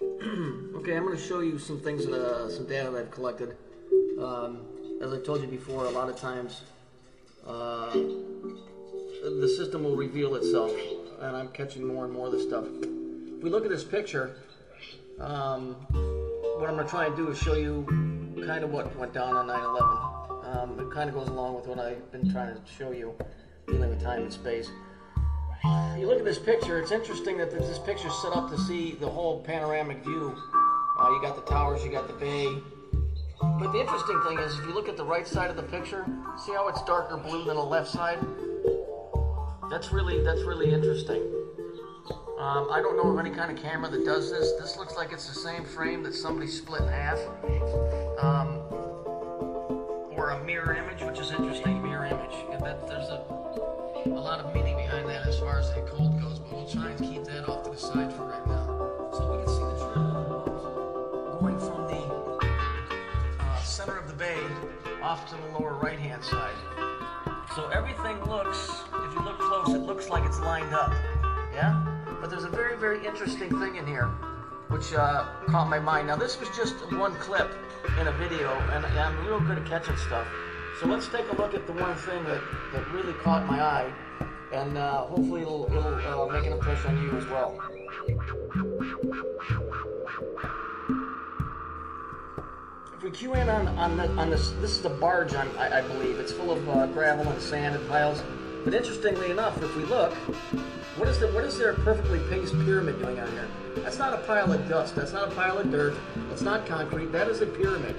Okay, I'm going to show you some things, some data that I've collected. As I told you before, a lot of times the system will reveal itself, and I'm catching more and more of this stuff. If we look at this picture, what I'm going to try and do is show you kind of what went down on 9/11. It kind of goes along with what I've been trying to show you, dealing with time and space. You look at this picture, it's interesting that this picture's set up to see the whole panoramic view. You got the towers, you got the bay. But the interesting thing is, if you look at the right side of the picture, see how it's darker blue than the left side? That's really interesting. I don't know of any kind of camera that does this. This looks like it's the same frame that somebody split in half. Or a mirror image, which is interesting, mirror image. And there's a lot of meaning behind that as far as the occult goes, but we'll try and keep that off to the side for right now. So we can see the trail going from the center of the bay off to the lower right-hand side. So everything looks, if you look close, it looks like it's lined up. Yeah? But there's a very, very interesting thing in here, which caught my mind. Now, this was just one clip in a video, and I'm real good at catching stuff. So let's take a look at the one thing that really caught my eye, and hopefully it'll make an impression on you as well. If we cue in on this is a barge, I believe. It's full of gravel and sand and piles. But interestingly enough, if we look, what is their perfectly paced pyramid doing on here? That's not a pile of dust. That's not a pile of dirt. That's not concrete. That is a pyramid.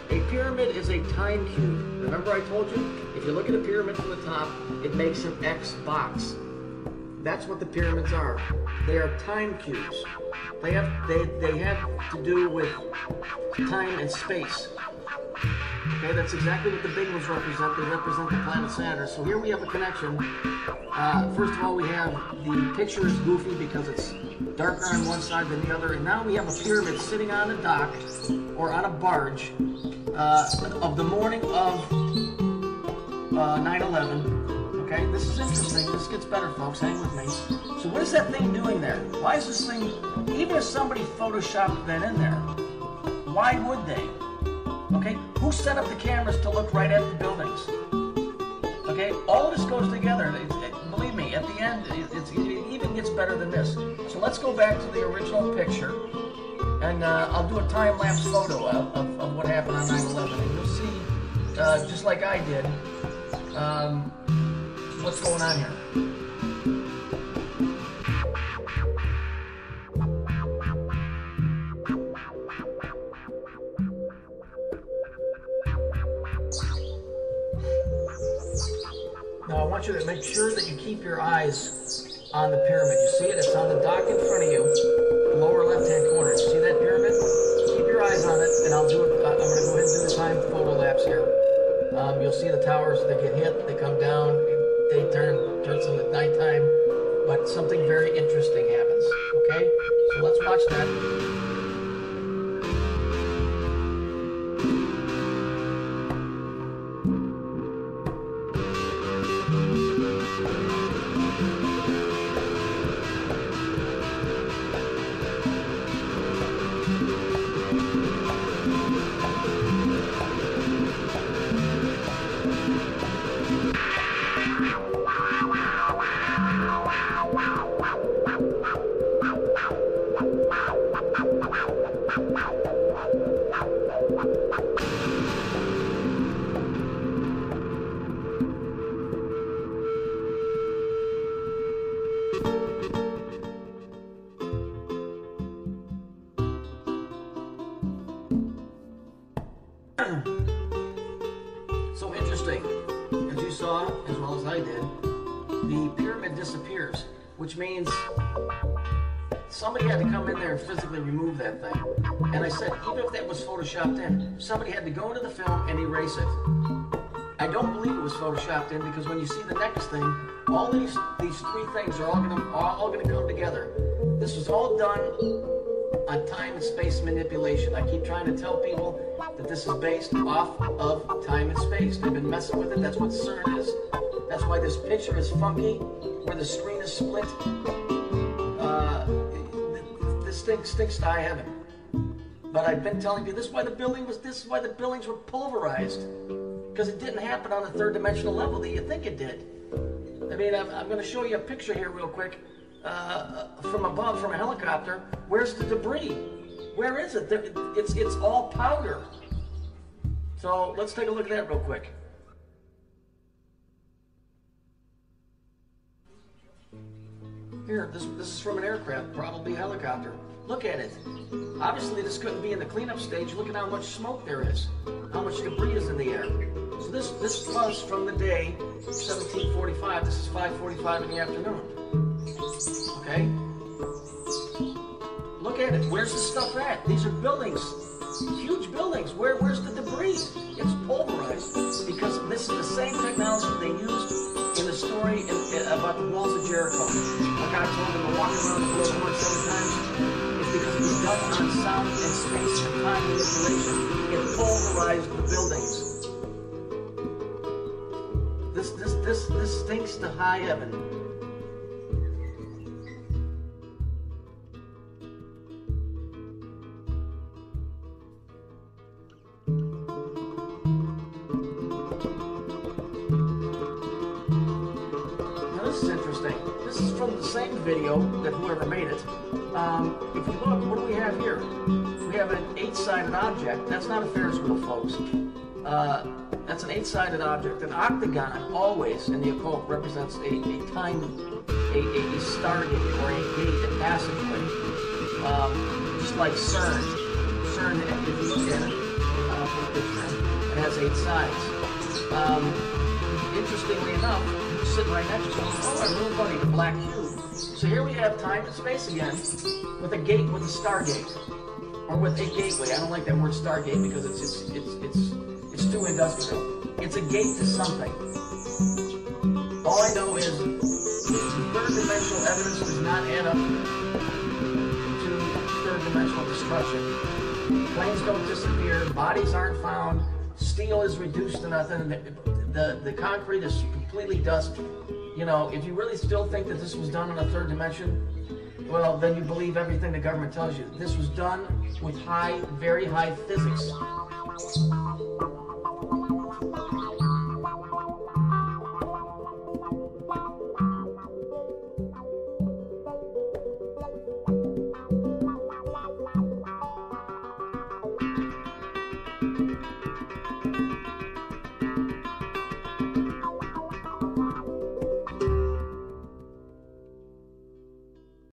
A pyramid is a time cube. Remember I told you? If you look at a pyramid from the top, it makes an X box. That's what the pyramids are. They are time cubes. They have to do with time and space. Okay, that's exactly what the big ones represent. They represent the planet Saturn. So here we have a connection. First of all, we have the picture is goofy because it's darker on one side than the other. And now we have a pyramid sitting on a dock or on a barge of the morning of 9/11. Okay, this is interesting. This gets better, folks. Hang with me. So what is that thing doing there? Why is this thing, even if somebody photoshopped that in there, why would they? Okay, who set up the cameras to look right at the buildings? Okay, all of this goes together. Believe me, at the end, it even gets better than this. So let's go back to the original picture, and I'll do a time-lapse photo of what happened on 9/11, and you'll see, just like I did, what's going on here. Now I want you to make sure that you keep your eyes on the pyramid. You see it? It's on the dock in front of you, lower left-hand corner. You see that pyramid? Keep your eyes on it, and I'll do it. I'm going to go ahead and do the time photo lapse here. You'll see the towers. They get hit. They come down. They turns into nighttime. But something very interesting happens. Okay? So let's watch that. So interesting, as you saw, as well as I did, the pyramid disappears, which means somebody had to come in there and physically remove that thing. And I said, even if that was photoshopped in, somebody had to go into the film and erase it. I don't believe it was photoshopped in, because when you see the next thing, all these three things are all gonna come together. This was all done on time and space manipulation. I keep trying to tell people that this is based off of time and space. They've been messing with it. That's what CERN is. That's why this picture is funky, where the screen is split. This stinks to high heaven. But I've been telling you, this is why the buildings were pulverized. Because it didn't happen on the third dimensional level that you think it did. I mean, I'm going to show you a picture here real quick from above, from a helicopter. Where's the debris? Where is it? It's all powder. So let's take a look at that real quick. Here, this is from an aircraft, probably a helicopter. Look at it. Obviously, this couldn't be in the cleanup stage. Look at how much smoke there is, how much debris is in the air. So this fuzz from the day, 1745. This is 5:45 in the afternoon. Okay. Look at it. Where's the stuff at? These are buildings, huge buildings. Where's the debris? It's pulverized because this is the same technology they used in the story about the walls of Jericho. Like I told them to walk around the floor 7 times. It's because it was done on sound and space and time manipulation. It pulverized the buildings. This stinks to high heaven. This is interesting. This is from the same video that whoever made it. If you look, what do we have here? We have an 8-sided object. That's not a Ferris wheel, folks. That's an 8-sided object. An octagon always in the occult represents a stargate or a gate, a passageway. Just like CERN. CERN, if you look at it, it has 8 sides. Interestingly enough, sitting right next to our little buddy, the black cube. So here we have time and space again, with a gate, with a stargate, or with a gateway. I don't like that word stargate because it's too industrial. It's a gate to something. All I know is third-dimensional evidence does not add up to third-dimensional destruction. Planes don't disappear. Bodies aren't found. Steel is reduced to nothing. The concrete is completely dust. You know, if you really still think that this was done in a third dimension, well, then you believe everything the government tells you. This was done with very high physics.